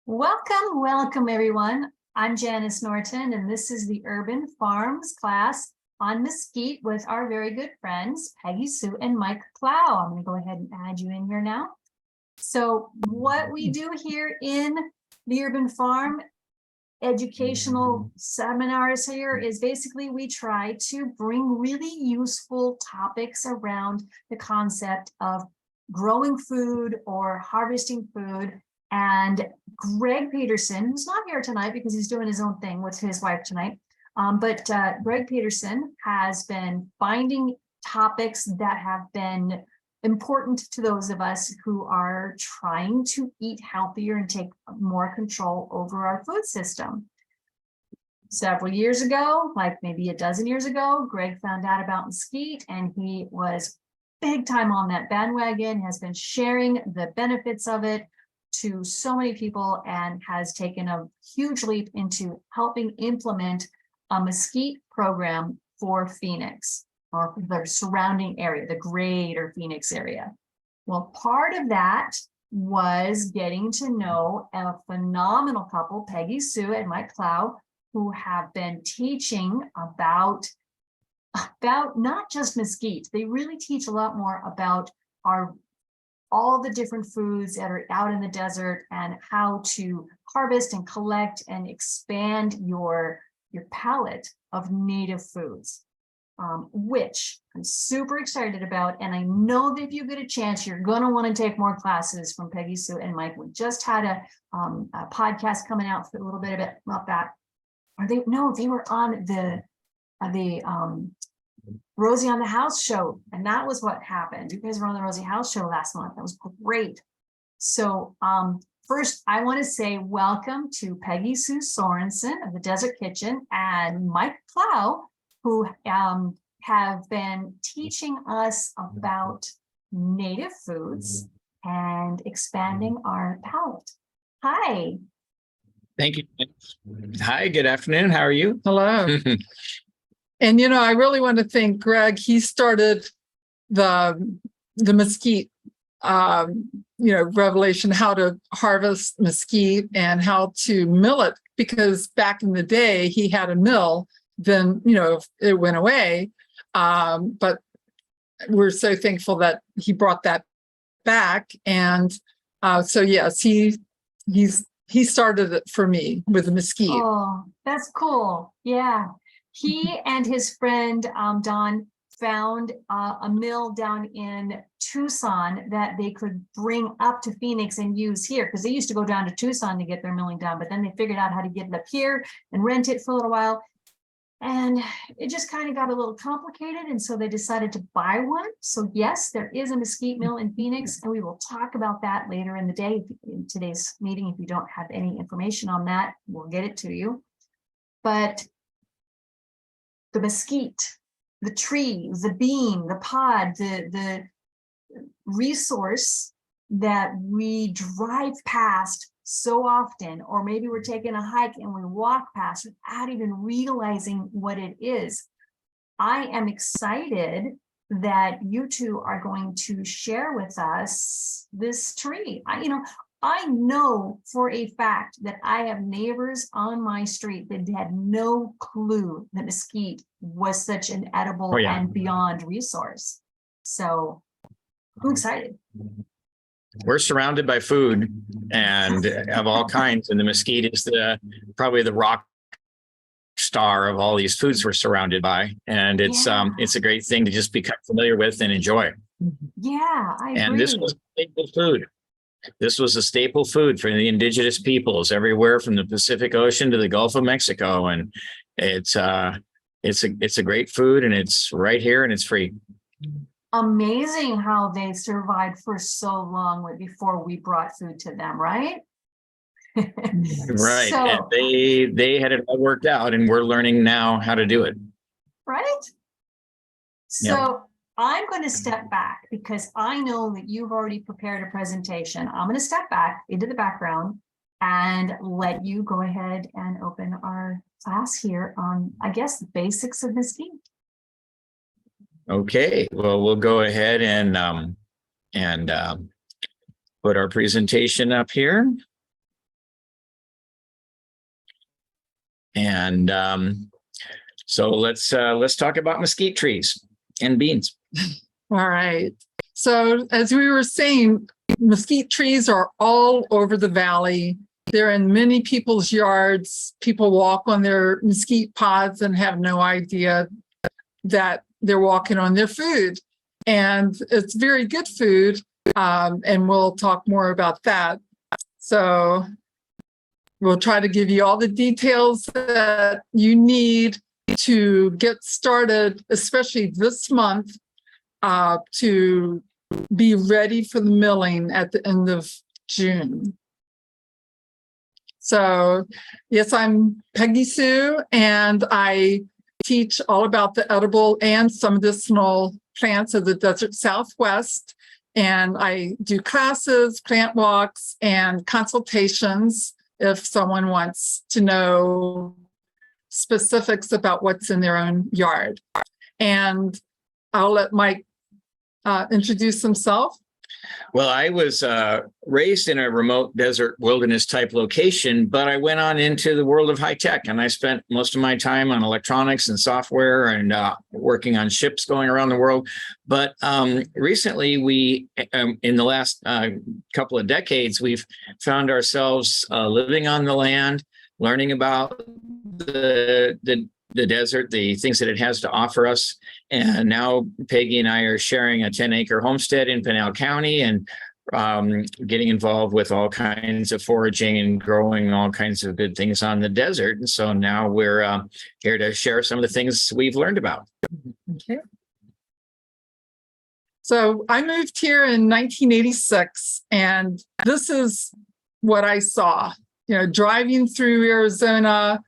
Welcome everyone. I'm Janis Norton, and this is the Urban Farms class on Mesquite with our very good friends, Peggy Sue and Mike Plow. I'm going to go ahead and add you in here now. So what we do here in the Urban Farm educational seminars here is basically we try to bring really useful topics around the concept of growing food or harvesting food. And Greg Peterson, who's not here tonight because he's doing his own thing with his wife tonight, but Greg Peterson has been finding topics that have been important to those of us who are trying to eat healthier and take more control over our food system. Several years ago, like maybe a dozen years ago, Greg found out about Mesquite and he was big time on that bandwagon, has been sharing the benefits of it to so many people and has taken a huge leap into helping implement a mesquite program for Phoenix or the surrounding area, the greater Phoenix area. Well, part of that was getting to know a phenomenal couple, Peggy Sue and Mike Plow, who have been teaching about not just mesquite. They really teach a lot more about all the different foods that are out in the desert and how to harvest and collect and expand your palette of native foods, which I'm super excited about. And I know that if you get a chance, you're going to want to take more classes from Peggy Sue and Mike. We just had a podcast coming out for a little bit about that. They were on the Rosie on the House show, and that was what happened. You guys were on the Rosie House show last month. That was great. So first, I want to say welcome to Peggy Sue Sorensen of the Desert Kitchen and Mike Plow, who have been teaching us about native foods and expanding our palate. Hi. Thank you. Hi, good afternoon. How are you? Hello. And, I really want to thank Greg. He started the mesquite, revelation, how to harvest mesquite and how to mill it, because back in the day he had a mill, then, it went away. But we're so thankful that he brought that back. And so, yes, he started it for me with the mesquite. Oh, that's cool. Yeah. He and his friend, Don, found a mill down in Tucson that they could bring up to Phoenix and use here, because they used to go down to Tucson to get their milling done, but then they figured out how to get it up here and rent it for a little while. And it just kind of got a little complicated. And so they decided to buy one. So yes, there is a mesquite mill in Phoenix, and we will talk about that later in the day in today's meeting. If you don't have any information on that, we'll get it to you. But the mesquite, the tree, the bean, the pod, the resource that we drive past so often, or maybe we're taking a hike and we walk past without even realizing what it is. I am excited that you two are going to share with us this tree. I know for a fact that I have neighbors on my street that had no clue that mesquite was such an edible and beyond resource. So I'm excited. We're surrounded by food and of all kinds, and the mesquite is probably the rock star of all these foods we're surrounded by. And it's a great thing to just become familiar with and enjoy. Yeah, I agree. And this was staple food. This was a staple food for the indigenous peoples everywhere from the Pacific Ocean to the Gulf of Mexico. And it's a great food, and it's right here and it's free. Amazing how they survived for so long before we brought food to them, right? Right. So, and they had it all worked out, and we're learning now how to do it. Right. So I'm going to step back because I know that you've already prepared a presentation. I'm going to step back into the background and let you go ahead and open our class here on, I guess, the basics of mesquite. Okay, well, we'll go ahead and put our presentation up here. And so let's talk about mesquite trees and beans. All right. So as we were saying, mesquite trees are all over the valley. They're in many people's yards. People walk on their mesquite pods and have no idea that they're walking on their food. And it's very good food. And we'll talk more about that. So we'll try to give you all the details that you need to get started, especially this month, to be ready for the milling at the end of June. So, yes, I'm Peggy Sue, and I teach all about the edible and some medicinal plants of the desert Southwest. And I do classes, plant walks, and consultations if someone wants to know specifics about what's in their own yard. And I'll let Mike introduce himself. Well, I was raised in a remote desert wilderness type location, but I went on into the world of high tech, and I spent most of my time on electronics and software and working on ships going around the world. But recently, we, in the last couple of decades, we've found ourselves living on the land, learning about the desert, the things that it has to offer us. And now Peggy and I are sharing a 10-acre homestead in Pinal County and getting involved with all kinds of foraging and growing all kinds of good things on the desert. And so now we're here to share some of the things we've learned about. Okay. So I moved here in 1986, and this is what I saw. You know, driving through Arizona,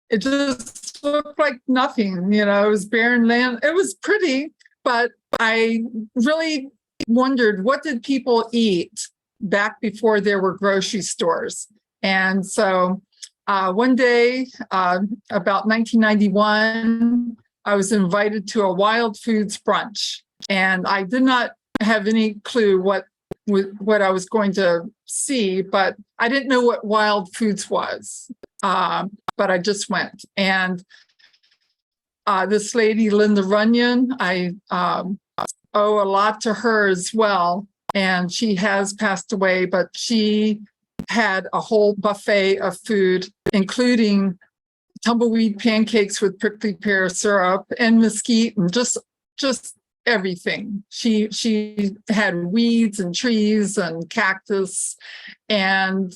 it just looked like nothing. You know, it was barren land. It was pretty, but I really wondered, what did people eat back before there were grocery stores? And so one day, about 1991, I was invited to a wild foods brunch, and I did not have any clue what I was going to see, but I didn't know what wild foods was. But I just went. And this lady, Linda Runyon, I owe a lot to her as well. And she has passed away, but she had a whole buffet of food, including tumbleweed pancakes with prickly pear syrup and mesquite and just everything. She had weeds and trees and cactus, and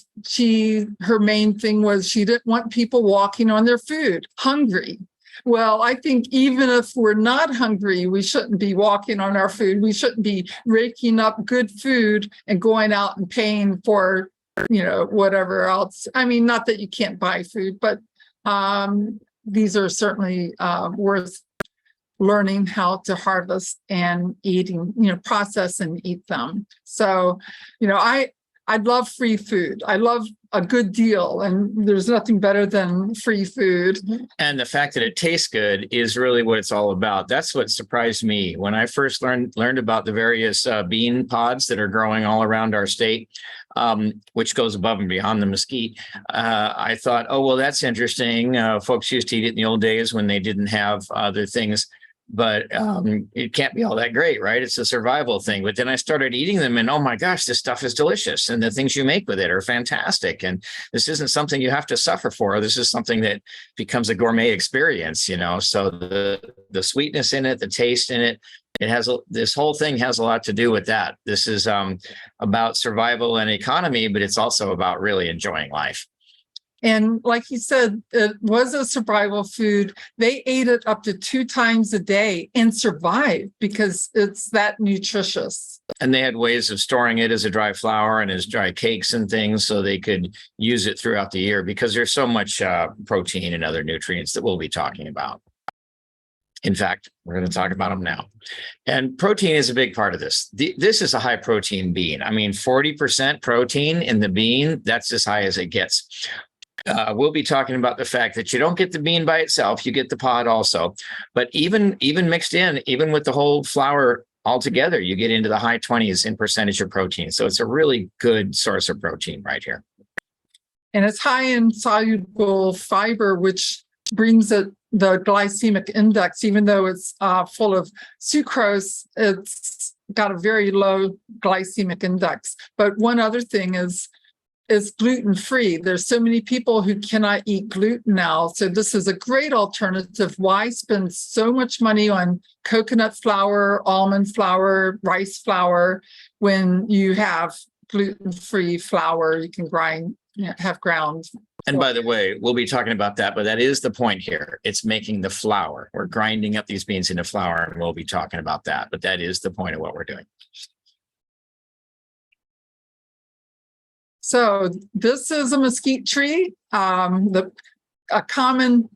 her main thing was she didn't want people walking on their food hungry. Well, I think even if we're not hungry, we shouldn't be walking on our food. We shouldn't be raking up good food and going out and paying for, you know, whatever else. I mean, not that you can't buy food, but these are certainly worth learning how to harvest and eating, you know, process and eat them. So, you know, I love free food. I love a good deal, and there's nothing better than free food. And the fact that it tastes good is really what it's all about. That's what surprised me when I first learned about the various bean pods that are growing all around our state, which goes above and beyond the mesquite. I thought, oh, well, that's interesting. Folks used to eat it in the old days when they didn't have other things. But it can't be all that great, right? It's a survival thing. But then I started eating them, and oh my gosh, this stuff is delicious. And the things you make with it are fantastic. And this isn't something you have to suffer for. This is something that becomes a gourmet experience, you know? So the sweetness in it, the taste in it, this whole thing has a lot to do with that. This is about survival and economy, but it's also about really enjoying life. And like you said, it was a survival food. They ate it up to 2 times a day and survived because it's that nutritious. And they had ways of storing it as a dry flour and as dry cakes and things, so they could use it throughout the year because there's so much protein and other nutrients that we'll be talking about. In fact, we're going to talk about them now. And protein is a big part of this. This is a high protein bean. I mean, 40% protein in the bean, that's as high as it gets. We'll be talking about the fact that you don't get the bean by itself, you get the pod also. But even mixed in, even with the whole flour altogether, you get into the high 20s in percentage of protein. So it's a really good source of protein right here. and it's high in soluble fiber, which brings it the glycemic index. Even though it's full of sucrose, it's got a very low glycemic index. But one other thing is gluten-free. There's so many people who cannot eat gluten now. So this is a great alternative. Why spend so much money on coconut flour, almond flour, rice flour, when you have gluten-free flour you can have ground? And by the way, we'll be talking about that, but that is the point here. It's making the flour. We're grinding up these beans into flour, and we'll be talking about that. But that is the point of what we're doing. So this is a mesquite tree, a common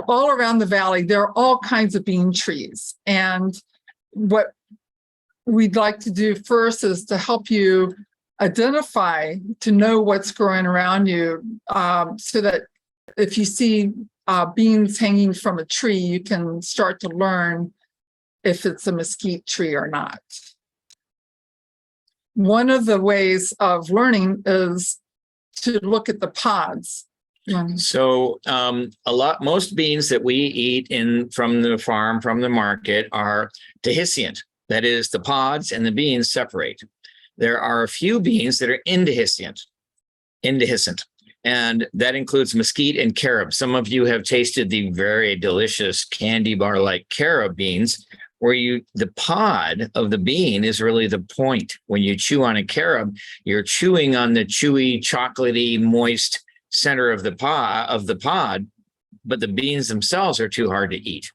all around the valley. There are all kinds of bean trees. And what we'd like to do first is to help you identify, to know what's growing around you, so that if you see beans hanging from a tree, you can start to learn if it's a mesquite tree or not. One of the ways of learning is to look at the pods. So most beans that we eat from the farm, from the market, are dehiscent. That is, the pods and the beans separate. There are a few beans that are indehiscent, and that includes mesquite and carob. Some of you have tasted the very delicious candy bar-like carob beans, where the pod of the bean is really the point. When you chew on a carob, you're chewing on the chewy, chocolatey, moist center of the pod, but the beans themselves are too hard to eat.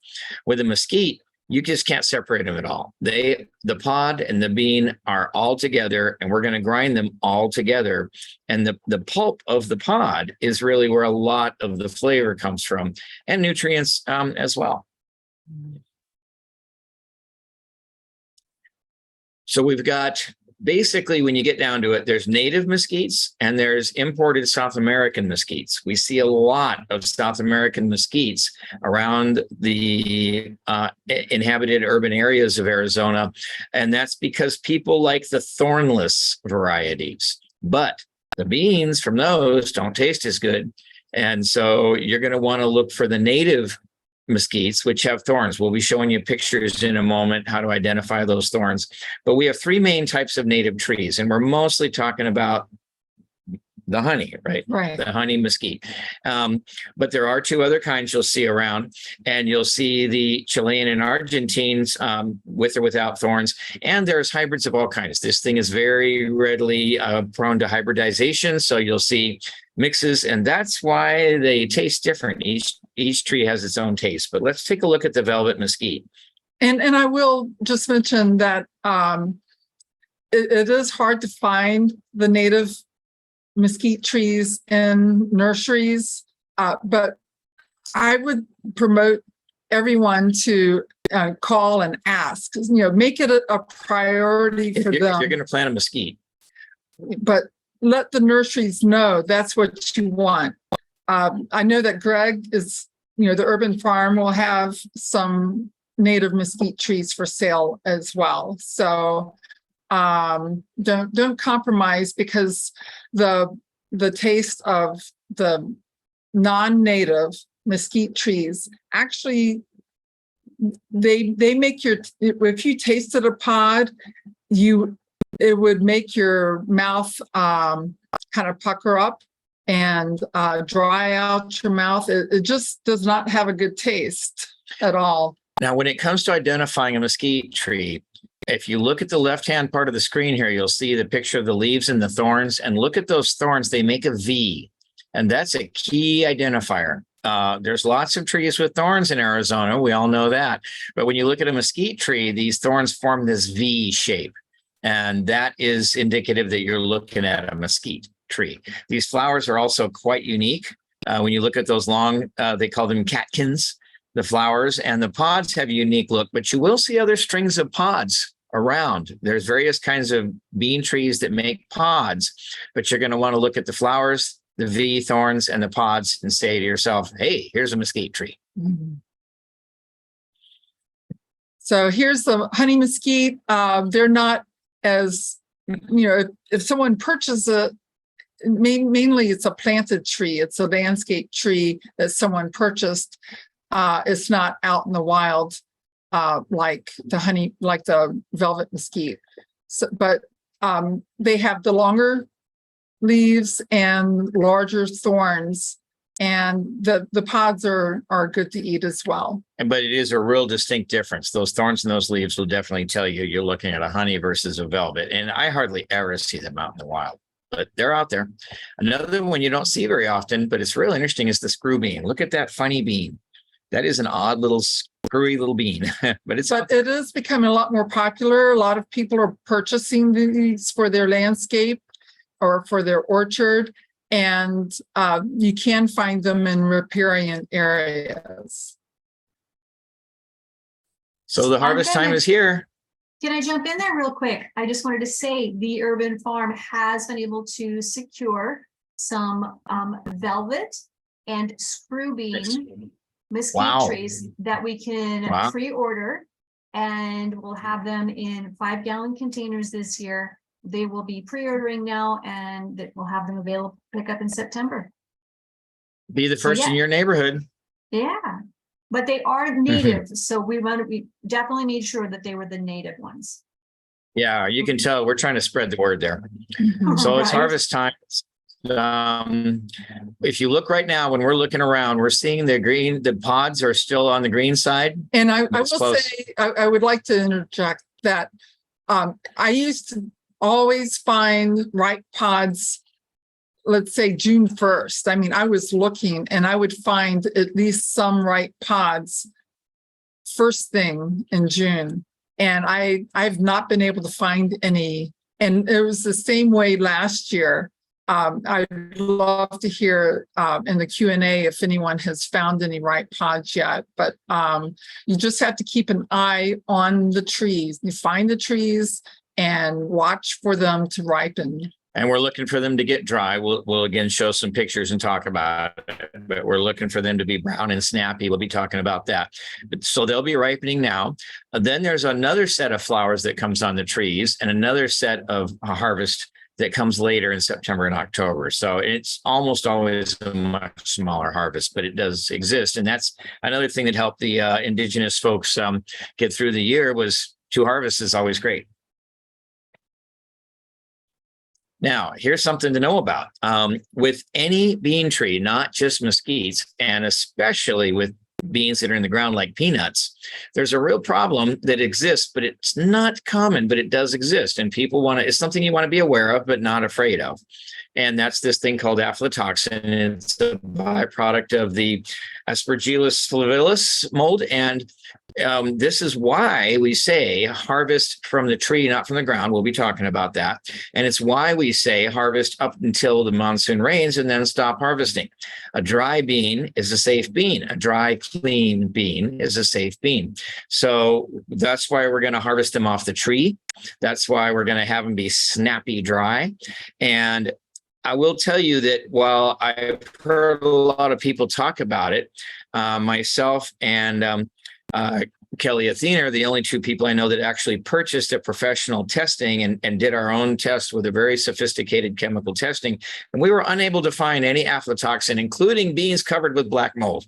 With a mesquite, you just can't separate them at all. The pod and the bean are all together, and we're going to grind them all together. And the pulp of the pod is really where a lot of the flavor comes from, and nutrients as well. So we've got, basically, when you get down to it, there's native mesquites and there's imported South American mesquites. We see a lot of South American mesquites around the inhabited urban areas of Arizona. And that's because people like the thornless varieties. But the beans from those don't taste as good. And so you're going to want to look for the native mesquites, which have thorns. We'll be showing you pictures in a moment how to identify those thorns. But we have three main types of native trees, and we're mostly talking about the honey, right? Right. The honey mesquite. But there are two other kinds you'll see around, and you'll see the Chilean and Argentines with or without thorns. And there's hybrids of all kinds. This thing is very readily prone to hybridization. So you'll see mixes, and that's why they taste different. Each tree has its own taste. But let's take a look at the velvet mesquite. And I will just mention that it is hard to find the native mesquite trees in nurseries, but I would promote everyone to call and ask. Make it a priority for them. If you're going to plant a mesquite, but let the nurseries know that's what you want. I know that Greg is, the urban farm will have some native mesquite trees for sale as well. So don't compromise, because the taste of the non-native mesquite trees actually they make if you tasted a pod, it would make your mouth kind of pucker up and dry out your mouth. It just does not have a good taste at all. Now, when it comes to identifying a mesquite tree, if you look at the left-hand part of the screen here, you'll see the picture of the leaves and the thorns. And look at those thorns. They make a V. And that's a key identifier. There's lots of trees with thorns in Arizona. We all know that. But when you look at a mesquite tree, these thorns form this V shape. And that is indicative that you're looking at a mesquite tree. These flowers are also quite unique. When you look at those long, they call them catkins, the flowers, and the pods have a unique look, but you will see other strings of pods around. There's various kinds of bean trees that make pods, but you're going to want to look at the flowers, the V thorns, and the pods and say to yourself, hey, here's a mesquite tree. Mm-hmm. So here's the honey mesquite. They're not as, if someone purchases it mainly it's a planted tree. It's a landscape tree that someone purchased. It's not out in the wild like the velvet mesquite. So, but they have the longer leaves and larger thorns, and the pods are good to eat as well. But it is a real distinct difference. Those thorns and those leaves will definitely tell you you're looking at a honey versus a velvet. And I hardly ever see them out in the wild, but they're out there. Another one you don't see very often, but it's really interesting, is the screw bean. Look at that funny bean. That is an odd little screwy little bean, but it is becoming a lot more popular. A lot of people are purchasing these for their landscape or for their orchard, and you can find them in riparian areas. So the harvest time is here. Can I jump in there real quick? I just wanted to say the urban farm has been able to secure some velvet and screw bean mesquite trees that we can pre-order, and we'll have them in 5-gallon containers this year. They will be pre-ordering now, and that we'll have them available to pick up in September. Be the first in your neighborhood. Yeah, but they are native, so we definitely made sure that they were the native ones. Yeah, you can tell we're trying to spread the word there. So it's harvest time. If you look right now, when we're looking around, we're seeing the pods are still on the green side. And I will say, I would like to interject that I used to always find ripe pods, let's say June 1st. I mean, I was looking and I would find at least some ripe pods first thing in June. And I've not been able to find any. And it was the same way last year. I'd love to hear in the Q&A if anyone has found any ripe pods yet, but you just have to keep an eye on the trees. You find the trees and watch for them to ripen. And we're looking for them to get dry. We'll again show some pictures and talk about it, but we're looking for them to be brown and snappy. We'll be talking about that. So they'll be ripening now. Then there's another set of flowers that comes on the trees and another set of harvest that comes later in September and October. So it's almost always a much smaller harvest, but it does exist. And that's another thing that helped the indigenous folks get through the year, was 2 harvests is always great. Now, here's something to know about. With any bean tree, not just mesquites, and especially with beans that are in the ground like peanuts, there's a real problem that exists, but it's not common, but it does exist. And people it's something you want to be aware of, but not afraid of. And that's this thing called aflatoxin. It's a byproduct of the Aspergillus flavilis mold. And this is why we say harvest from the tree, not from the ground. We'll be talking about that. And it's why we say harvest up until the monsoon rains and then stop harvesting. A dry bean is a safe bean. A dry, clean bean is a safe bean. So that's why we're going to harvest them off the tree. That's why we're going to have them be snappy dry. And I will tell you that while I've heard a lot of people talk about it, myself and Kelly Athena are the only 2 people I know that actually purchased a professional testing and did our own test with a very sophisticated chemical testing. And we were unable to find any aflatoxin, including beans covered with black mold.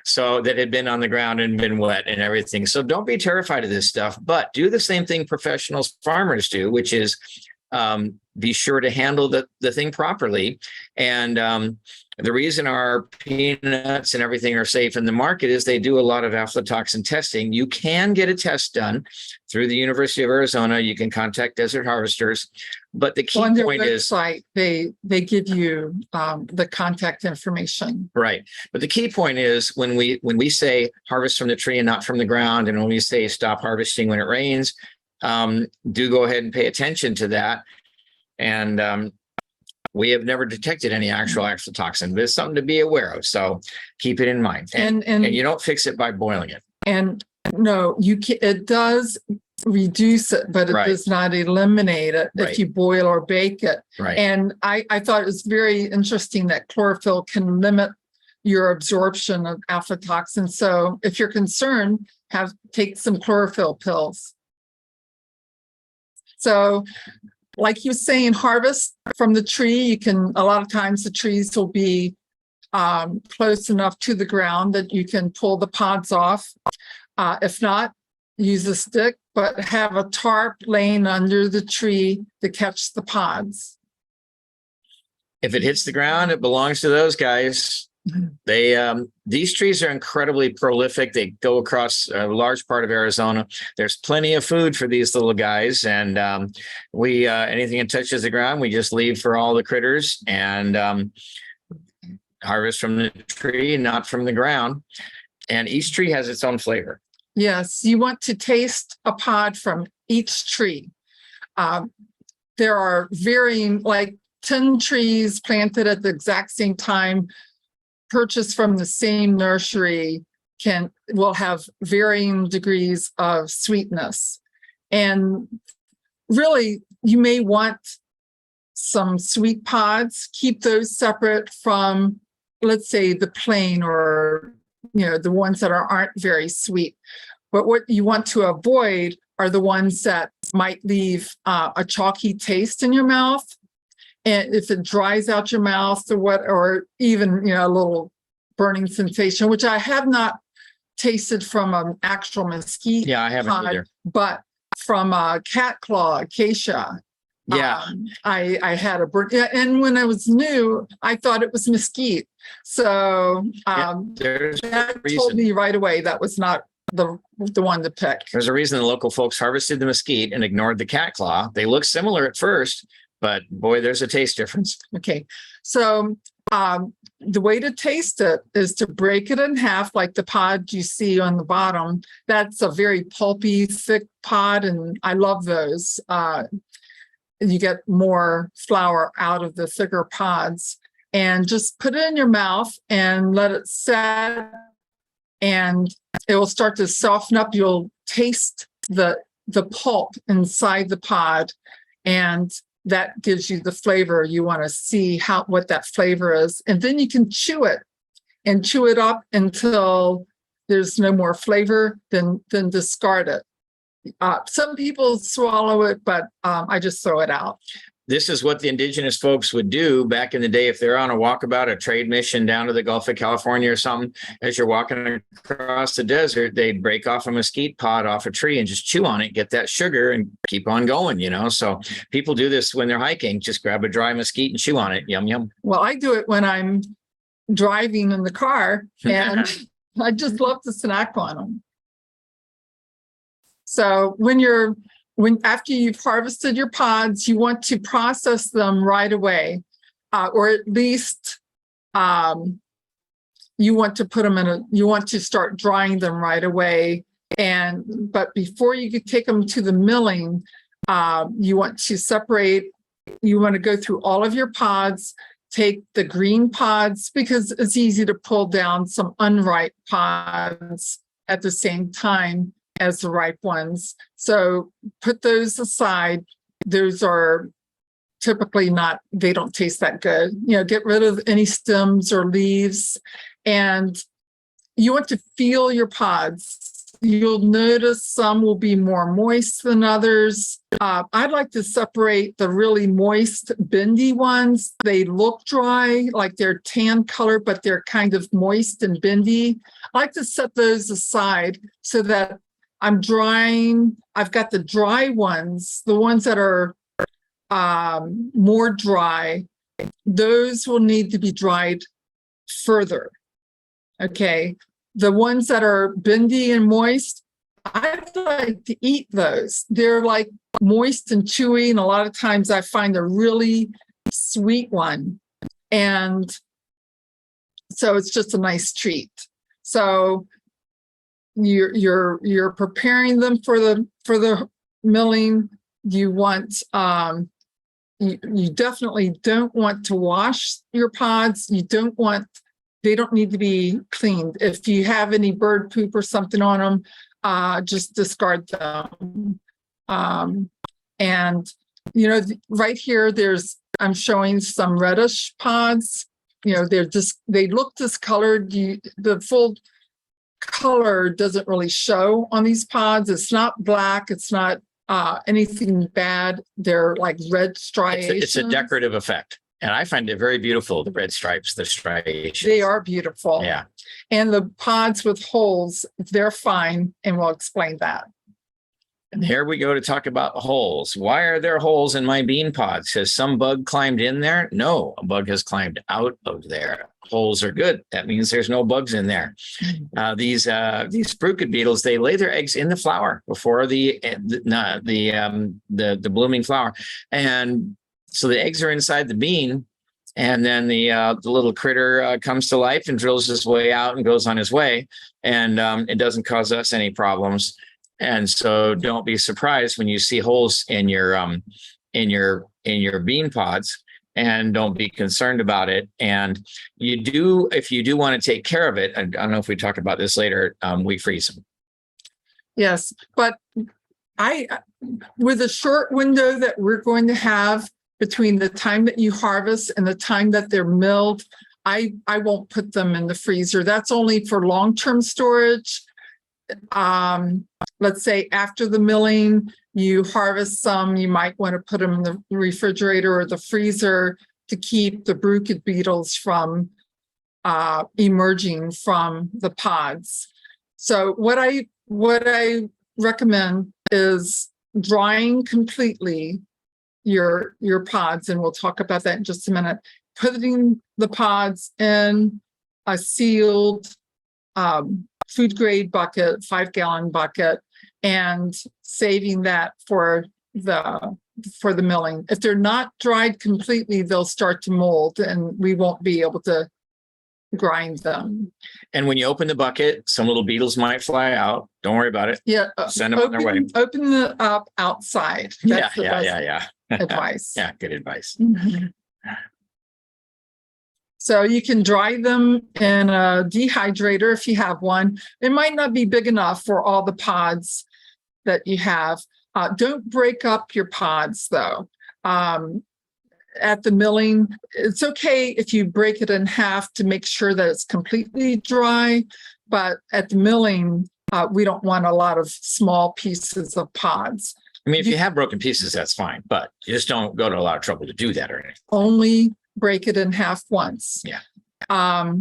So that had been on the ground and been wet and everything. So don't be terrified of this stuff, but do the same thing professional farmers do, which is be sure to handle the thing properly. And the reason our peanuts and everything are safe in the market is they do a lot of aflatoxin testing. You can get a test done through the University of Arizona. You can contact Desert Harvesters. But the key point is they give you the contact information. Right. But the key point is when we say harvest from the tree and not from the ground, and when we say stop harvesting when it rains, do go ahead and pay attention to that. And we have never detected any actual aflatoxin, but it's something to be aware of. So keep it in mind. And you don't fix it by boiling it. And no, it does reduce it, but it does not eliminate it if you boil or bake it. Right. And I thought it was very interesting that chlorophyll can limit your absorption of aflatoxin. So if you're concerned, take some chlorophyll pills. So like you saying, harvest from the tree. You can, a lot of times the trees will be close enough to the ground that you can pull the pods off. If not, use a stick, but have a tarp laying under the tree to catch the pods. If it hits the ground, it belongs to those guys. These trees are incredibly prolific. They go across a large part of Arizona. There's plenty of food for these little guys, and anything that touches the ground, we just leave for all the critters and harvest from the tree, not from the ground. And each tree has its own flavor. Yes, you want to taste a pod from each tree. There are varying, like 10 trees planted at the exact same time, purchased from the same nursery, will have varying degrees of sweetness. And really, you may want some sweet pods. Keep those separate from, let's say, the plain, or the ones that aren't very sweet. But what you want to avoid are the ones that might leave a chalky taste in your mouth. And if it dries out your mouth or even, a little burning sensation, which I have not tasted from an actual mesquite. Yeah, I haven't either. But from cat claw acacia. Yeah. I had a burn. And when I was new, I thought it was mesquite. So that told me right away that was not the one to pick. There's a reason the local folks harvested the mesquite and ignored the cat claw. They look similar at first, but boy, there's a taste difference. Okay. So the way to taste it is to break it in half, like the pod you see on the bottom. That's a very pulpy, thick pod, and I love those. You get more flour out of the thicker pods. And just put it in your mouth and let it set, and it will start to soften up. You'll taste the pulp inside the pod, and that gives you the flavor. You want to see what that flavor is, and then you can chew it up until there's no more flavor. Then discard it. Some people swallow it, but I just throw it out. This is what the indigenous folks would do back in the day. If they're on a walkabout, a trade mission down to the Gulf of California or something, as you're walking across the desert, they'd break off a mesquite pod off a tree and just chew on it, get that sugar and keep on going, So people do this when they're hiking, just grab a dry mesquite and chew on it. Yum, yum. Well, I do it when I'm driving in the car, and I just love to snack on them. So after you've harvested your pods, you want to process them right away, or at least you want to put them you want to start drying them right away. But before you could take them to the milling, you want to separate. You want to go through all of your pods, take the green pods, because it's easy to pull down some unripe pods at the same time as the ripe ones. So put those aside. Those are typically they don't taste that good. Get rid of any stems or leaves. And you want to feel your pods. You'll notice some will be more moist than others. I'd like to separate the really moist, bendy ones. They look dry, like they're tan color, but they're kind of moist and bendy. I like to set those aside so that I'm drying. I've got the dry ones, the ones that are more dry. Those will need to be dried further. Okay. The ones that are bendy and moist, I like to eat those. They're like moist and chewy, and a lot of times I find a really sweet one. And so it's just a nice treat. So you're preparing them for the milling. You want you definitely don't want to wash your pods. They don't need to be cleaned. If you have any bird poop or something on them, just discard them. And right here, I'm showing some reddish pods. They look discolored. The full color doesn't really show on these pods. It's not black. It's not anything bad. They're like red striations. It's a decorative effect. And I find it very beautiful, the red stripes, the striations. They are beautiful. Yeah. And the pods with holes, they're fine. And we'll explain that. And here we go to talk about holes. Why are there holes in my bean pods? Has some bug climbed in there? No, a bug has climbed out of there. Holes are good. That means there's no bugs in there. These Bruchid beetles, they lay their eggs in the flower before the blooming flower, and so the eggs are inside the bean, and then the little critter comes to life and drills his way out and goes on his way, and it doesn't cause us any problems. And so don't be surprised when you see holes in your bean pods, and don't be concerned about it. And if you do want to take care of it, I don't know if we talk about this later, we freeze them. Yes, but with a short window that we're going to have between the time that you harvest and the time that they're milled, I won't put them in the freezer. That's only for long-term storage. Let's say after the milling, you harvest some, you might want to put them in the refrigerator or the freezer to keep the Bruchid beetles from emerging from the pods. So what I recommend is drying completely your pods, and we'll talk about that in just a minute. Putting the pods in a sealed food grade bucket, 5-gallon bucket, and saving that for the milling. If they're not dried completely, they'll start to mold and we won't be able to grind them. And when you open the bucket, some little beetles might fly out. Don't worry about it. Yeah. Send them on their way. Open it up outside. That's the best advice. Yeah, good advice. Mhm. So you can dry them in a dehydrator if you have one. It might not be big enough for all the pods that you have. Don't break up your pods though. At the milling, it's okay if you break it in half to make sure that it's completely dry, but at the milling, we don't want a lot of small pieces of pods. I mean, if you have broken pieces, that's fine, but you just don't go to a lot of trouble to do that or anything. Only break it in half once. Yeah. I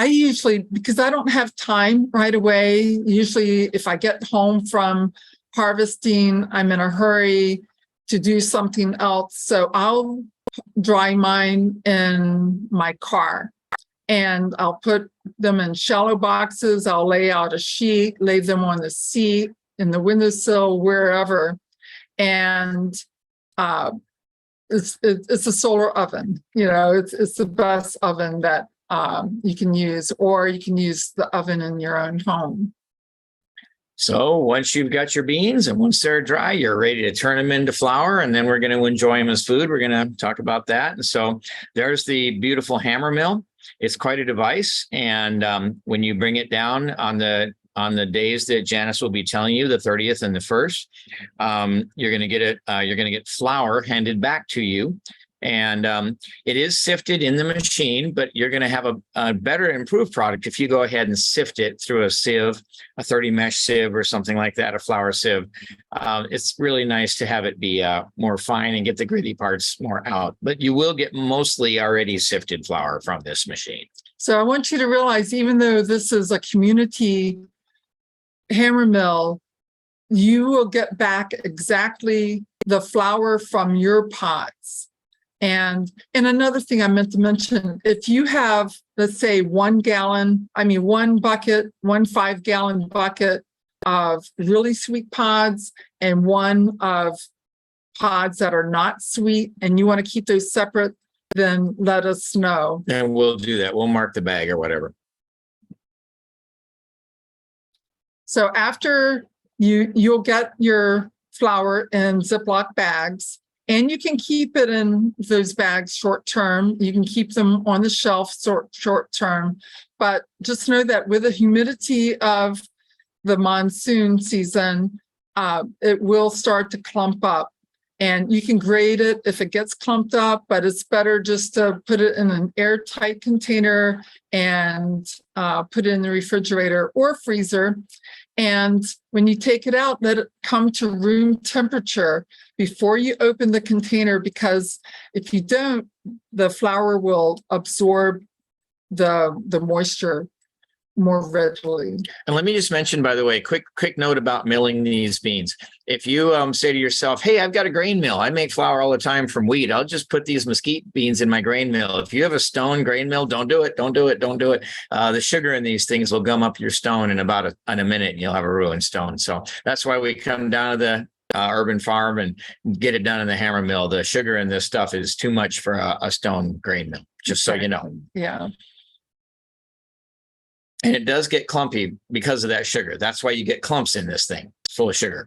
usually, because I don't have time right away, usually if I get home from harvesting, I'm in a hurry to do something else. So I'll dry mine in my car and I'll put them in shallow boxes. I'll lay out a sheet, lay them on the seat, in the windowsill, wherever. And it's a solar oven, it's the best oven that you can use, or you can use the oven in your own home. So once you've got your beans and once they're dry, you're ready to turn them into flour, and then we're going to enjoy them as food. We're going to talk about that. And so there's the beautiful Hammermill. It's quite a device. And when you bring it down on the days that Janis will be telling you, the 30th and the 1st, you're going to get it. You're going to get flour handed back to you. And it is sifted in the machine, but you're going to have a better improved product if you go ahead and sift it through a sieve, a 30 mesh sieve or something like that, a flour sieve. It's really nice to have it be more fine and get the gritty parts more out, but you will get mostly already sifted flour from this machine. So I want you to realize, even though this is a community Hammermill, you will get back exactly the flour from your pots. And another thing I meant to mention, if you have, let's say, 1 bucket, 5-gallon bucket of really sweet pods and one of pods that are not sweet, and you want to keep those separate, then let us know. And we'll do that. We'll mark the bag or whatever. So after you'll get your flour in Ziploc bags, and you can keep it in those bags short term. You can keep them on the shelf short term, but just know that with the humidity of the monsoon season, it will start to clump up. And you can grate it if it gets clumped up, but it's better just to put it in an airtight container and put it in the refrigerator or freezer. And when you take it out, let it come to room temperature before you open the container, because if you don't, the flour will absorb the moisture more readily. And let me just mention, by the way, quick note about milling these beans. If you say to yourself, hey, I've got a grain mill, I make flour all the time from wheat, I'll just put these mesquite beans in my grain mill. If you have a stone grain mill, don't do it. The sugar in these things will gum up your stone in a minute, and you'll have a ruined stone. So that's why we come down to the urban farm and get it done in the hammer mill. The sugar in this stuff is too much for a stone grain mill, just so you know. Yeah. And it does get clumpy because of that sugar. That's why you get clumps in this thing. It's full of sugar.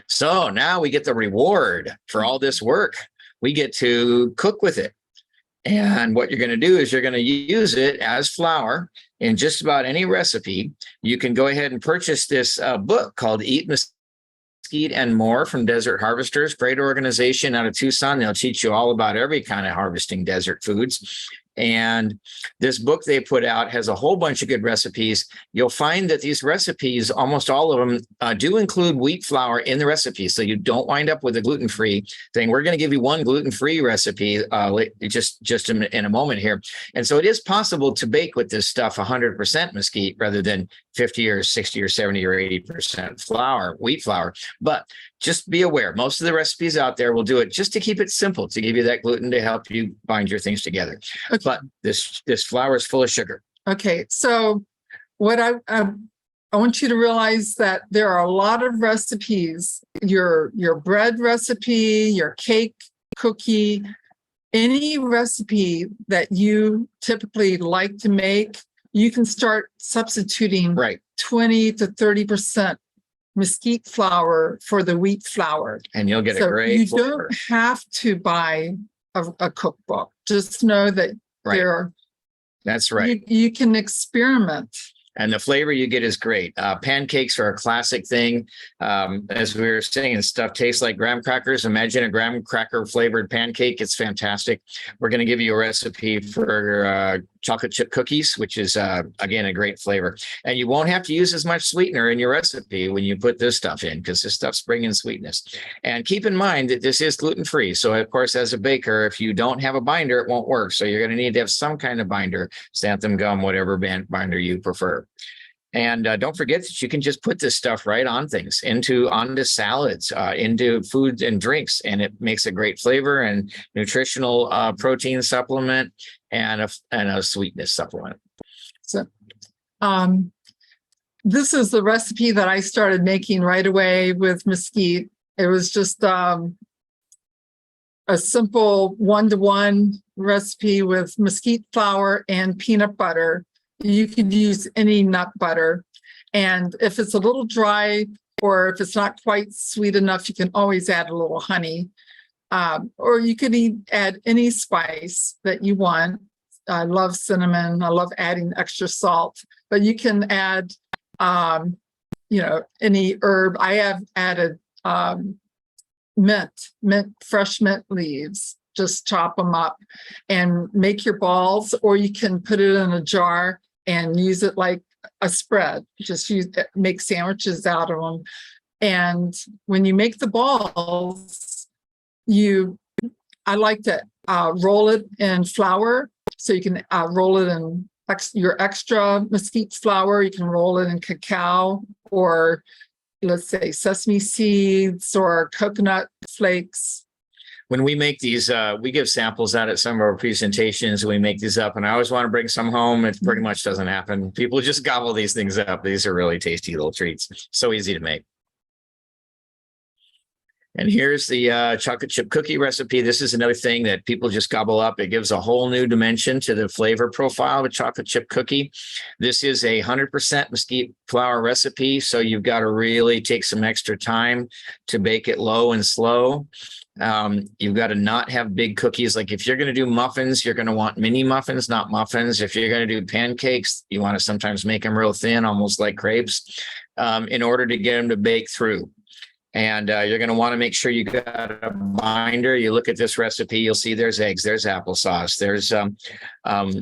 So now we get the reward for all this work. We get to cook with it. And what you're going to do is you're going to use it as flour in just about any recipe. You can go ahead and purchase this book called Eat Mesquite and More from Desert Harvesters. Great organization out of Tucson. They'll teach you all about every kind of harvesting desert foods. And this book they put out has a whole bunch of good recipes. You'll find that these recipes, almost all of them, do include wheat flour in the recipe. So you don't wind up with a gluten-free thing. We're going to give you one gluten-free recipe just in a moment here. And so it is possible to bake with this stuff 100% mesquite rather than 50 or 60 or 70 or 80% wheat flour. But just be aware, most of the recipes out there will do it just to keep it simple, to give you that gluten to help you bind your things together. Okay. But this flour is full of sugar. Okay, so what I want you to realize that there are a lot of recipes, your bread recipe, your cake, cookie, any recipe that you typically like to make, you can start substituting 20 to 30% mesquite flour for the wheat flour. And you'll get a great flavor. Don't have to buy a cookbook. Just know that That's right. You can experiment. And the flavor you get is great. Pancakes are a classic thing. As we were saying, stuff tastes like graham crackers. Imagine a graham cracker flavored pancake. It's fantastic. We're going to give you a recipe for chocolate chip cookies, which is, again, a great flavor. And you won't have to use as much sweetener in your recipe when you put this stuff in, because this stuff's bringing sweetness. And keep in mind that this is gluten-free. So, of course, as a baker, if you don't have a binder, it won't work. So you're going to need to have some kind of binder, xanthan gum, whatever binder you prefer. And don't forget that you can just put this stuff right on things, onto salads, into foods and drinks, and it makes a great flavor and nutritional protein supplement and a sweetness supplement. So, this is the recipe that I started making right away with mesquite. It was just a simple 1-to-1 recipe with mesquite flour and peanut butter. You could use any nut butter. And if it's a little dry or if it's not quite sweet enough, you can always add a little honey. Or you could add any spice that you want. I love cinnamon. I love adding extra salt. But you can add, any herb. I have added fresh mint leaves. Just chop them up and make your balls, or you can put it in a jar and use it like a spread. Just make sandwiches out of them. And when you make the balls, I like to roll it in flour. So you can roll it in your extra mesquite flour. You can roll it in cacao, or let's say sesame seeds or coconut flakes. When we make these, we give samples out at some of our presentations. We make these up, and I always want to bring some home. It pretty much doesn't happen. People just gobble these things up. These are really tasty little treats. So easy to make. And here's the chocolate chip cookie recipe. This is another thing that people just gobble up. It gives a whole new dimension to the flavor profile of a chocolate chip cookie. This is a 100% mesquite flour recipe, so you've got to really take some extra time to bake it low and slow. You've got to not have big cookies. Like if you're going to do muffins, you're going to want mini muffins, not muffins. If you're going to do pancakes, you want to sometimes make them real thin, almost like crepes, in order to get them to bake through. And you're going to want to make sure you got a binder. You look at this recipe, you'll see there's eggs, there's applesauce, there's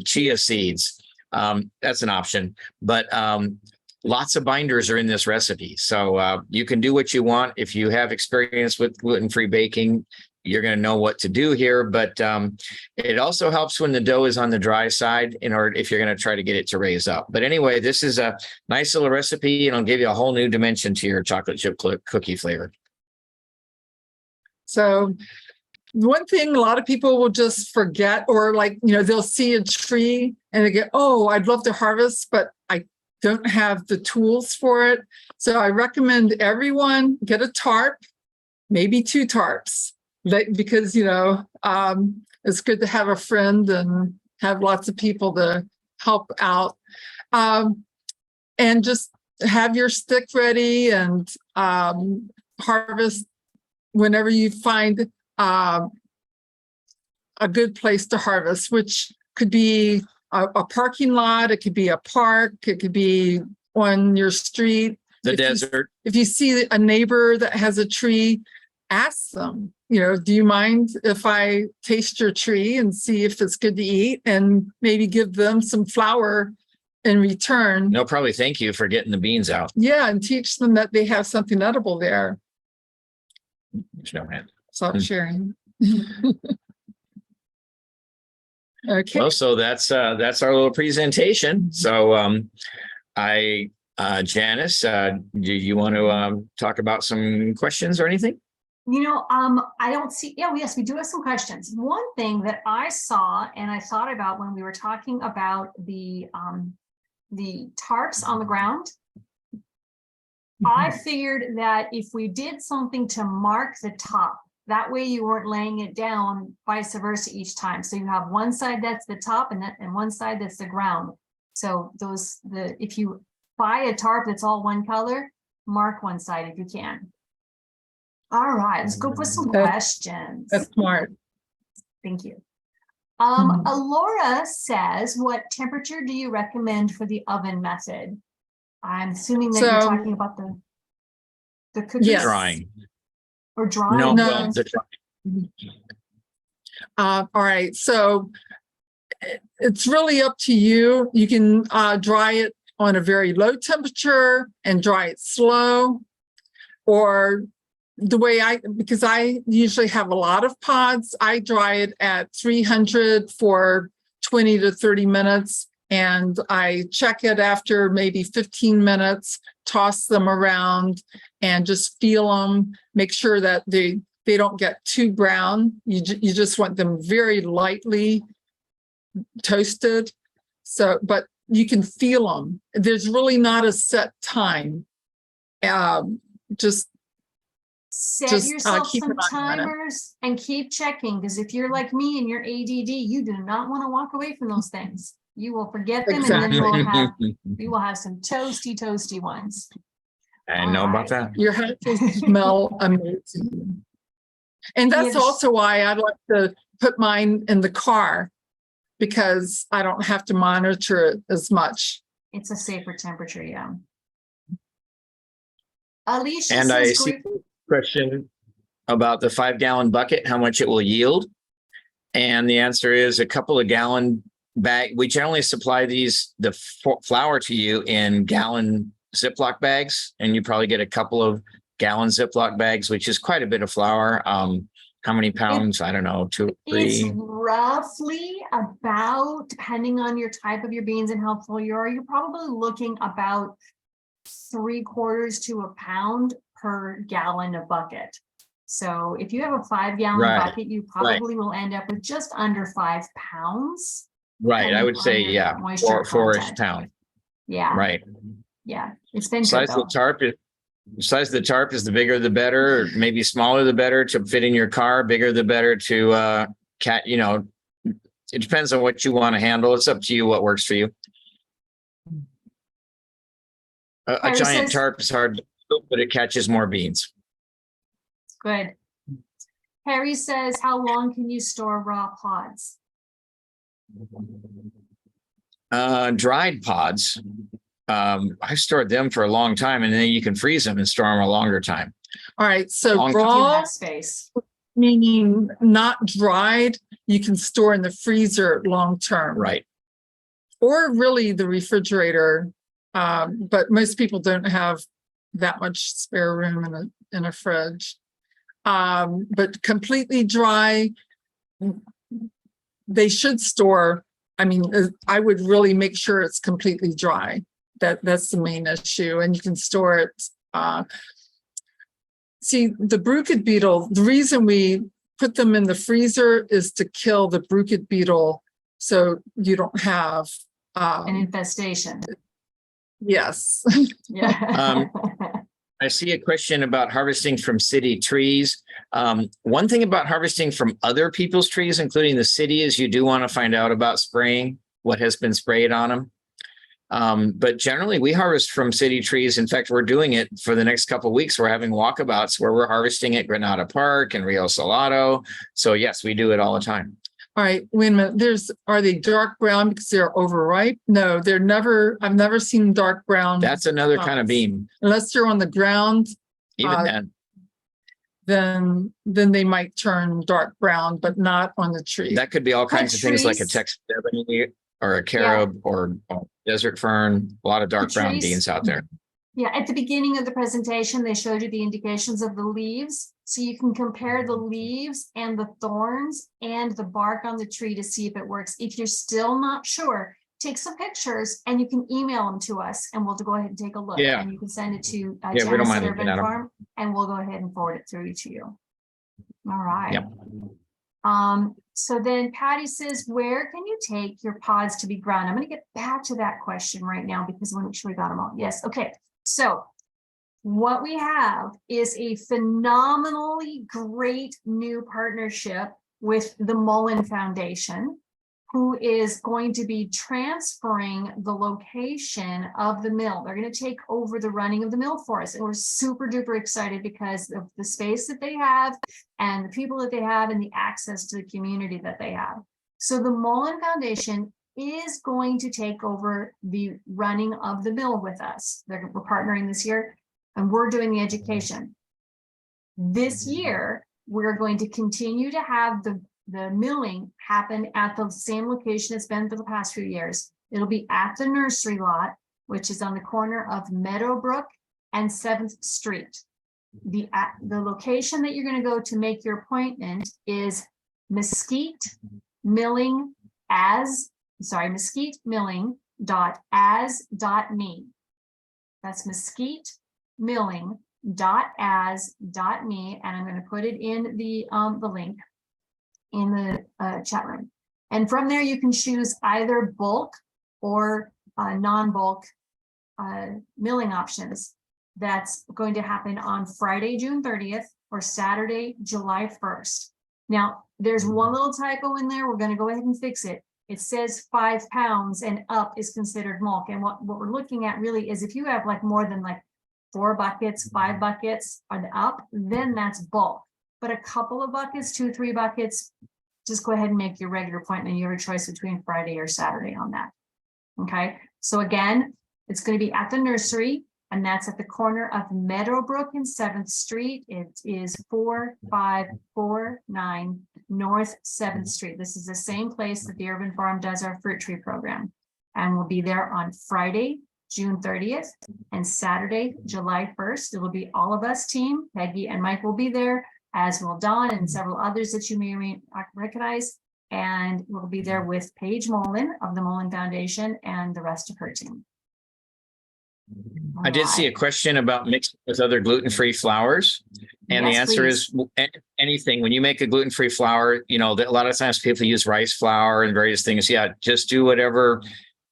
chia seeds. That's an option. But lots of binders are in this recipe. So you can do what you want. If you have experience with gluten-free baking, you're going to know what to do here. But it also helps when the dough is on the dry side in order if you're going to try to get it to raise up. But anyway, this is a nice little recipe, and it'll give you a whole new dimension to your chocolate chip cookie flavor. So one thing a lot of people will just forget, or like, they'll see a tree and they get, oh, I'd love to harvest, but I don't have the tools for it. So I recommend everyone get a tarp, maybe 2 tarps, because, it's good to have a friend and have lots of people to help out. And just have your stick ready and harvest whenever you find a good place to harvest, which could be a parking lot, it could be a park, it could be on your street. The desert. If you see a neighbor that has a tree, ask them, do you mind if I taste your tree and see if it's good to eat, and maybe give them some flour in return. They'll probably thank you for getting the beans out. Yeah, and teach them that they have something edible there. There's no hand. Stop sharing. Okay. Well, so that's our little presentation. So Janis, do you want to talk about some questions or anything? I don't see, yes, we do have some questions. One thing that I saw and I thought about when we were talking about the tarps on the ground, I figured that if we did something to mark the top, that way you weren't laying it down vice versa each time. So you have one side that's the top and one side that's the ground. So if you buy a tarp that's all one color, mark one side if you can. All right, let's go for some questions. That's smart. Thank you. Alora says, what temperature do you recommend for the oven method? I'm assuming that you're talking about the cookies. Yes. Drying. Or drying. No. No. All right, so it's really up to you. You can dry it on a very low temperature and dry it slow, or the way because I usually have a lot of pods, I dry it at 300 for 20 to 30 minutes. And I check it after maybe 15 minutes, toss them around and just feel them, make sure that they don't get too brown. You just want them very lightly toasted. So, but you can feel them. There's really not a set time. Just set yourself keep some an eye on it. timers and keep checking, because if you're like me and you're ADD, you do not want to walk away from those things. You will forget them, Exactly. and then we will have some toasty ones. I know about that. Your house will smell amazing. And that's also why I like to put mine in the car, because I don't have to monitor it as much. It's a safer temperature, yeah. Alicia And says, I see a question about the 5-gallon bucket, how much it will yield. And the answer is a couple of gallon bag. We generally supply the flour to you in gallon Ziploc bags, and you probably get a couple of gallon Ziploc bags, which is quite a bit of flour. How many pounds? I don't know, 2 or 3. It's roughly about, depending on your type of your beans and how full you are, you're probably looking about 3/4 to a pound per gallon of bucket. So if you have a 5-gallon bucket, you probably will end up with just under 5 pounds. Right. I would say, yeah, 4-ish pound. Yeah. Right. Yeah. It's been Size of the tarp is the bigger the better, or maybe smaller the better to fit in your car, bigger the better to it depends on what you want to handle. It's up to you what works for you. A giant tarp is hard to do, but it catches more beans. Good. Harry says, how long can you store raw pods? Dried pods. I've stored them for a long time, and then you can freeze them and store them a longer time. All right. So raw space, meaning not dried, you can store in the freezer long term. Right. Or really the refrigerator. But most people don't have that much spare room in a fridge. But completely dry, they should store. I mean, I would really make sure it's completely dry. That's the main issue, and you can store it. See, the Bruchid beetle, the reason we put them in the freezer is to kill the Bruchid beetle, so you don't have An infestation. yes. Yeah. I see a question about harvesting from city trees. One thing about harvesting from other people's trees, including the city, is you do want to find out about spraying, what has been sprayed on them. But generally we harvest from city trees. In fact, we're doing it for the next couple of weeks. We're having walkabouts where we're harvesting at Granada Park and Rio Salado. So yes, we do it all the time. All right, wait a minute. Are they dark brown because they're overripe? No, they're never. I've never seen dark brown. That's another kind of bean. Unless they're on the ground, Even then. Then they might turn dark brown, but not on the tree. That could be all kinds of things, like a Trees. Texas ebony or a carob or desert fern. A lot of dark brown trees. beans out there. Yeah, at the beginning of the presentation, they showed you the indications of the leaves. So you can compare the leaves and the thorns and the bark on the tree to see if it works. If you're still not sure, take some pictures and you can email them to us and we'll go ahead and take a look. Yeah. And you can send it to We don't Janis mind at looking Urban at 'em. Farm and we'll go ahead and forward it through to you. All right. Yep. So then Patty says, where can you take your pods to be ground? I'm going to get back to that question right now because I want to make sure we got them all. Yes. Okay. So what we have is a phenomenally great new partnership with the Mullen Foundation, who is going to be transferring the location of the mill. They're going to take over the running of the mill for us. And we're super duper excited because of the space that they have and the people that they have and the access to the community that they have. So the Mullen Foundation is going to take over the running of the mill with us. We're partnering this year and we're doing the education. This year, we're going to continue to have the milling happen at the same location it's been for the past few years. It'll be at the nursery lot, which is on the corner of Meadowbrook and 7th Street. The location that you're going to go to make your appointment is Mesquite Milling mesquitemilling.as.me. That's mesquitemilling.as.me, and I'm going to put it in the link in the chat room. And from there, you can choose either bulk or non-bulk milling options. That's going to happen on Friday, June 30th or Saturday, July 1st. Now, there's one little typo in there. We're going to go ahead and fix it. It says 5 pounds and up is considered bulk. And what we're looking at really is if you have like more than like 4 buckets, 5 buckets and up, then that's bulk. But a couple of buckets, 2, 3 buckets, just go ahead and make your regular appointment. You have a choice between Friday or Saturday on that. Okay. So again, it's going to be at the nursery, and that's at the corner of Meadowbrook and 7th Street. It is 4549 North 7th Street. This is the same place that the Urban Farm does our fruit tree program. And we'll be there on Friday, June 30th and Saturday, July 1st. It will be all of us team. Peggy and Mike will be there, as will Dawn and several others that you may or may not recognize. And we'll be there with Paige Mullen of the Mullen Foundation and the rest of her team. I did see a question about mixing with other gluten-free flours. And Yes, the answer please. is anything. When you make a gluten-free flour, you know, a lot of times people use rice flour and various things. Yeah, just do whatever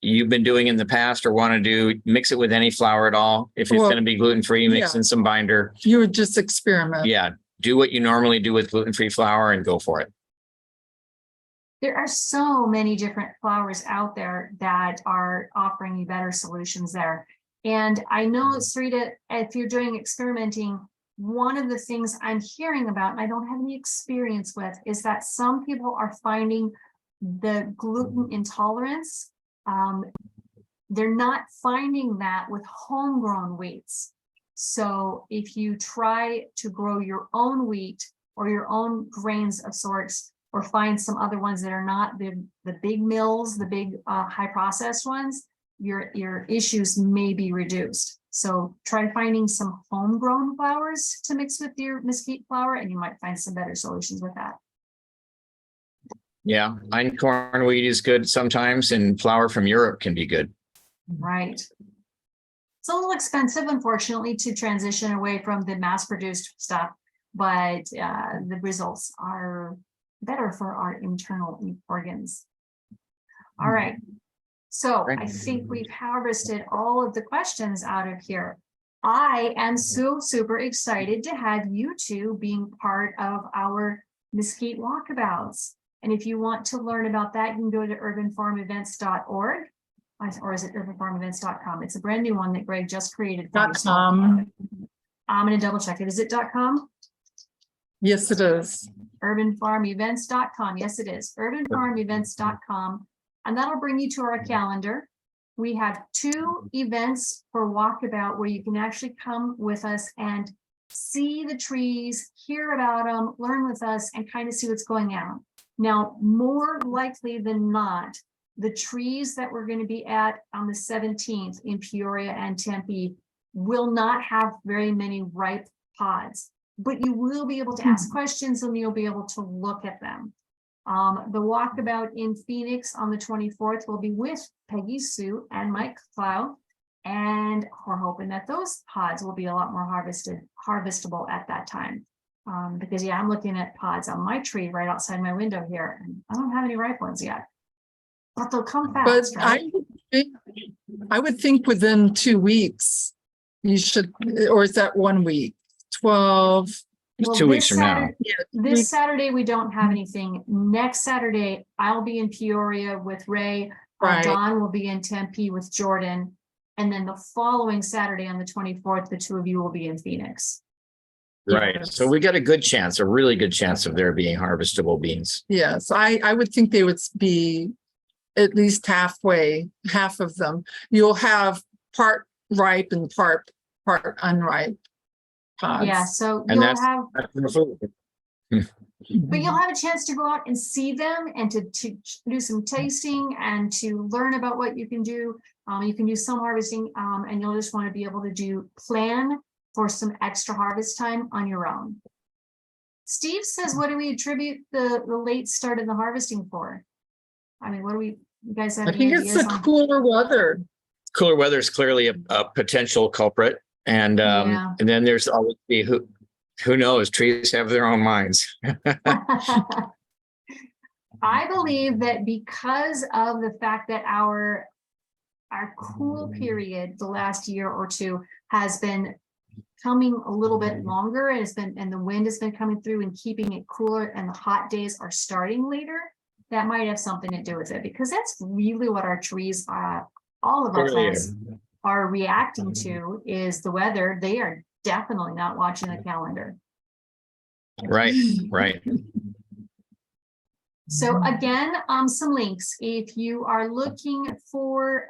you've been doing in the past or want to do. Mix it with any flour at all. If it's Well, going to be gluten-free, mix in some binder. You would just experiment. Yeah, do what you normally do with gluten-free flour and go for it. There are so many different flours out there that are offering you better solutions there. And I know, Sarita, if you're doing experimenting, one of the things I'm hearing about, and I don't have any experience with, is that some people are finding the gluten intolerance. They're not finding that with homegrown wheats. So if you try to grow your own wheat or your own grains of sorts, or find some other ones that are not the big mills, the big high processed ones, your issues may be reduced. So try finding some homegrown flowers to mix with your mesquite flower, and you might find some better solutions with that. Yeah, einkorn wheat is good sometimes, and flour from Europe can be good. Right. It's a little expensive, unfortunately, to transition away from the mass-produced stuff, but the results are better for our internal organs. All right. So Right. I think we've harvested all of the questions out of here. I am so super excited to have you two being part of our Mesquite walkabouts. And if you want to learn about that, you can go to urbanfarmevents.org, or is it urbanfarmevents.com? It's a brand new one that Greg just created. For you. .com. I'm going to double check it. Is it .com? Yes, it is. Urbanfarmevents.com. Yes, it is. Urbanfarmevents.com. And that'll bring you to our calendar. We have 2 events for walkabout where you can actually come with us and see the trees, hear about them, learn with us, and kind of see what's going on. Now, more likely than not, the trees that we're going to be at on the 17th in Peoria and Tempe will not have very many ripe pods, but you will be able to ask questions and you'll be able to look at them. The walkabout in Phoenix on the 24th will be with Peggy Sue and Mike Flo, and we're hoping that those pods will be a lot more harvestable at that time. Because yeah, I'm looking at pods on my tree right outside my window here, and I don't have any ripe ones yet, but they'll come fast, But right? I would think within 2 weeks, you should, or is that 1 week? 12. It's Well, 2 weeks from now. Saturday, this Saturday, we don't have anything. Next Saturday, I'll be in Peoria with Ray. Right. Don will be in Tempe with Jordan. And then the following Saturday on the 24th, the 2 of you will be in Phoenix. Right. Yes. So we got a good chance, a really good chance of there being harvestable beans. Yes, I would think they would be at least halfway, half of them. You'll have part ripe and part unripe pods. Yeah, so And you'll that's- have, Mm-hmm. but you'll have a chance to go out and see them and to do some tasting and to learn about what you can do. You can do some harvesting, and you'll just want to be able to plan for some extra harvest time on your own. Steve says, what do we attribute the late start in the harvesting for? I mean, what do you guys have I any think it's ideas the on? cooler weather. Cooler weather is clearly a potential culprit. And Yeah. and then there's always the who knows, trees have their own minds. I believe that because of the fact that our cool period the last year or two has been coming a little bit longer, and the wind has been coming through and keeping it cooler, and the hot days are starting later, that might have something to do with it, because that's really what our trees are, all of our plants are reacting to is the weather. They are definitely not watching the calendar. Right, right. So again, some links. If you are looking for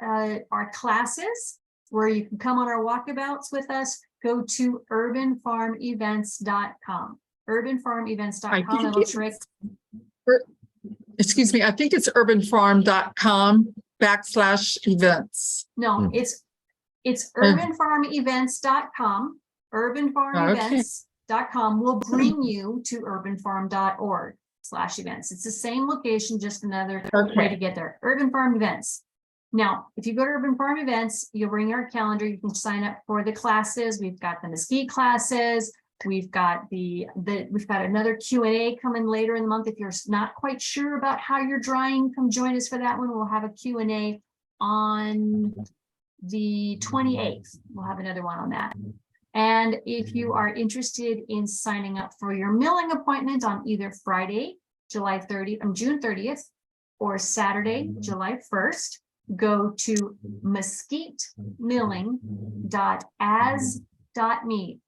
our classes where you can come on our walkabouts with us, go to urbanfarmevents.com. Urbanfarmevents.com. It'll trick. Excuse me, I think it's urbanfarm.com/events. No, it's urbanfarmevents.com. Urbanfarmevents.com will bring you to urbanfarm.org/events. It's the same location, just another way to get there. Urban Farm Events. Now, if you go to Urban Farm Events, you'll bring our calendar. You can sign up for the classes. We've got the mesquite classes. We've got we've got another Q&A coming later in the month. If you're not quite sure about how you're drying, come join us for that one. We'll have a Q&A on the 28th. We'll have another one on that. And if you are interested in signing up for your milling appointment on either Friday, June 30th, or Saturday, July 1st, go to mesquitemilling.as.me,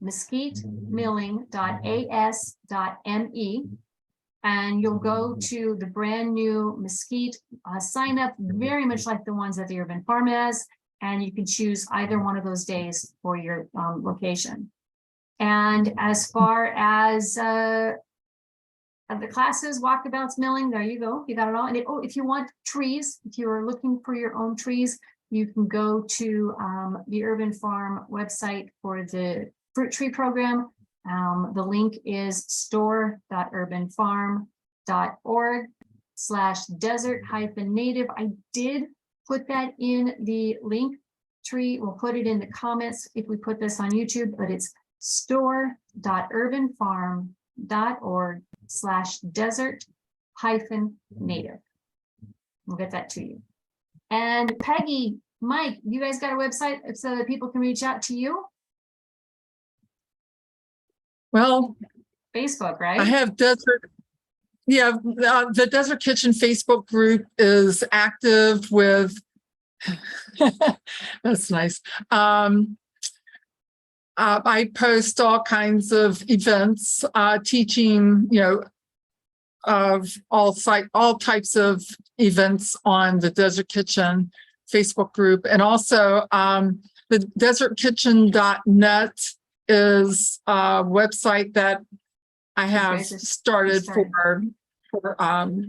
mesquitemilling.as.me, and you'll go to the brand new mesquite sign up, very much like the ones that the Urban Farm has, and you can choose either one of those days for your location. And as far as the classes, walkabouts, milling, there you go. You got it all. And if you want trees, if you're looking for your own trees, you can go to the Urban Farm website for the fruit tree program. The link is store.urbanfarm.org/desert-native. I did put that in the link tree. We'll put it in the comments if we put this on YouTube, but it's store.urbanfarm.org/desert-native. We'll get that to you. And Peggy, Mike, you guys got a website so that people can reach out to you? Well, Facebook, right? I have Desert. Yeah, the Desert Kitchen Facebook group is active with, that's nice. I post all kinds of events, teaching, of all types of events on the Desert Kitchen Facebook group. And also the desertkitchen.net is a website that I have started for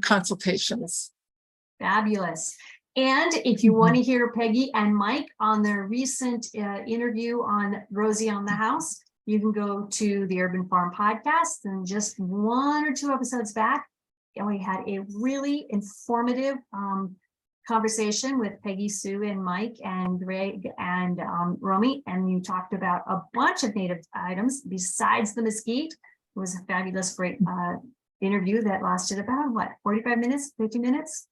consultations. Fabulous. And if you want to hear Peggy and Mike on their recent interview on Rosie on the House, you can go to the Urban Farm podcast, and just 1 or 2 episodes back, and we had a really informative conversation with Peggy Sue and Mike and Greg and Romy, and you talked about a bunch of native items besides the mesquite. It was a fabulous, great interview that lasted about, what, 45 minutes, 50 minutes?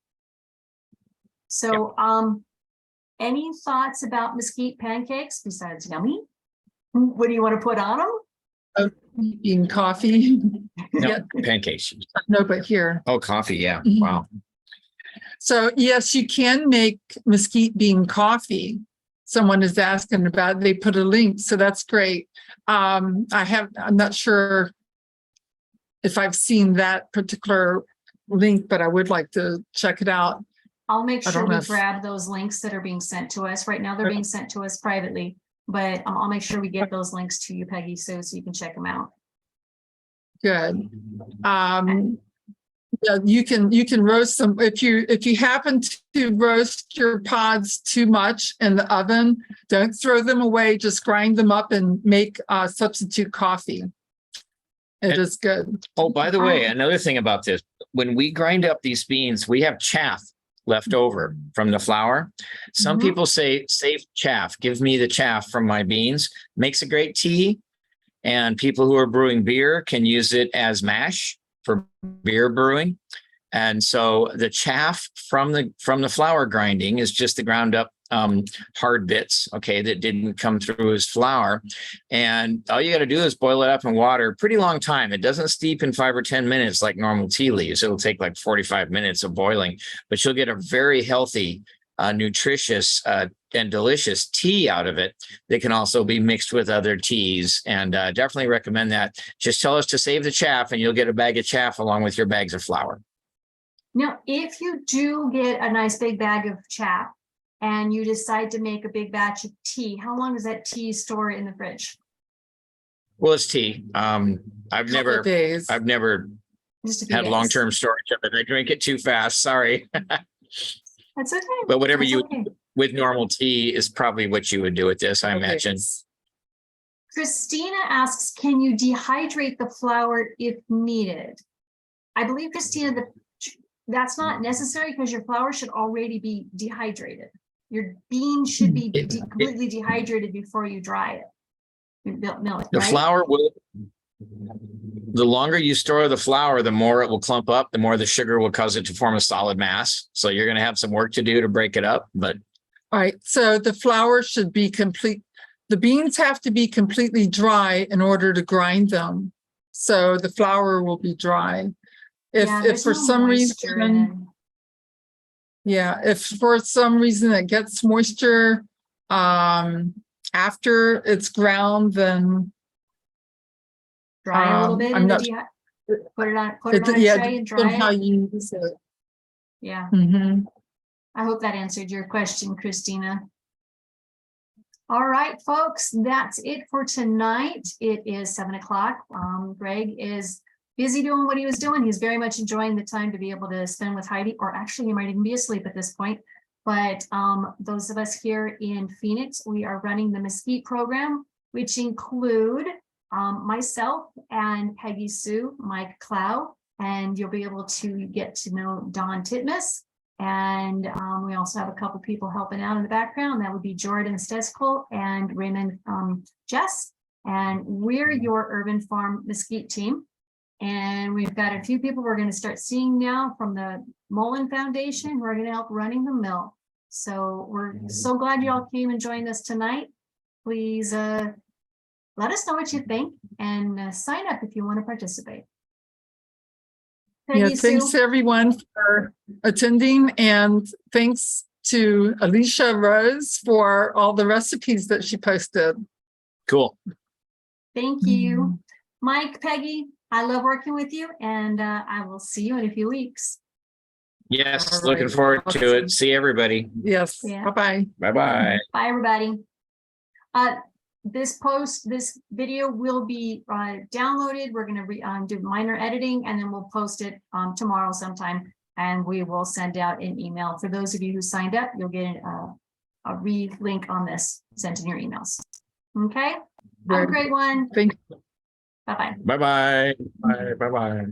So, any thoughts about mesquite pancakes besides yummy? What do you want to put on them? Eating coffee. No, Yeah. pancakes. No, but here. Oh, coffee. Yeah. Mhm. Wow. So yes, you can make mesquite bean coffee. Someone is asking about it. They put a link, so that's great. I'm not sure if I've seen that particular link, but I would like to check it out. I'll make I sure don't we know if- grab those links that are being sent to us. Right now, they're being sent to us privately, but I'll make sure we get those links to you, Peggy, so you can check them out. Good. Yeah, you can roast them if you happen to roast your pods too much in the oven. Don't throw them away. Just grind them up and make substitute coffee. It is good. Oh, by the way, another thing about this, when we grind up these beans, we have chaff left over from the flour. Some Mhm. people say, save chaff, give me the chaff from my beans. Makes a great tea. And people who are brewing beer can use it as mash for beer brewing. And so the chaff from the flour grinding is just the ground up hard bits, okay, that didn't come through as flour. And all you got to do is boil it up in water a pretty long time. It doesn't steep in 5 or 10 minutes like normal tea leaves. It'll take like 45 minutes of boiling, but you'll get a very healthy, nutritious and delicious tea out of it that can also be mixed with other teas. And definitely recommend that. Just tell us to save the chaff and you'll get a bag of chaff along with your bags of flour. Now, if you do get a nice big bag of chaff and you decide to make a big batch of tea, how long does that tea store in the fridge? Well, it's tea. I've never Days. Just a few had days. long-term storage of it. I drink it too fast. Sorry. That's okay. But whatever That's you okay. with normal tea is probably what you would do with this, I imagine. Christina asks, can you dehydrate the flour if needed? I believe, Christina, that's not necessary because your flour should already be dehydrated. Your bean should be completely dehydrated before you dry it. Mill it, The right? flour will, the longer you store the flour, the more it will clump up, the more the sugar will cause it to form a solid mass. So you're going to have some work to do to break it up, but. All right, so the flour should be complete. The beans have to be completely dry in order to grind them. So the flour will be dry. If for some reason, if for some reason it gets moisture after it's ground, then dry a little bit. I'm not. Put it on a tray and dry How it. you use it. Yeah. Mm-hmm. I hope that answered your question, Christina. All right, folks, that's it for tonight. It is 7 o'clock. Greg is busy doing what he was doing. He's very much enjoying the time to be able to spend with Heidi, or actually he might even be asleep at this point. But those of us here in Phoenix, we are running the Mesquite program, which include myself and Peggy Sue, Mike Clow, and you'll be able to get to know Don Titmus. And we also have a couple people helping out in the background. That would be Jordan Steskel and Raymond Jess. And we're your Urban Farm Mesquite team. And we've got a few people we're going to start seeing now from the Mullen Foundation who are going to help running the mill. So we're so glad you all came and joined us tonight. Please let us know what you think and sign up if you want to participate. Yeah, Peggy thanks Sue. everyone for attending, and thanks to Alicia Rose for all the recipes that she posted. Cool. Thank you. Mike, Peggy, I love working with you, and I will see you in a few weeks. Yes, All looking right. forward to it. See everybody. Yes. Yeah. Bye-bye. Bye-bye. Bye, everybody. This video will be downloaded. We're going to do minor editing, and then we'll post it tomorrow sometime, and we will send out an email. For those of you who signed up, you'll get a link on this sent in your emails. Okay? Have a great one. Thank Bye-bye. Bye-bye. Bye-bye.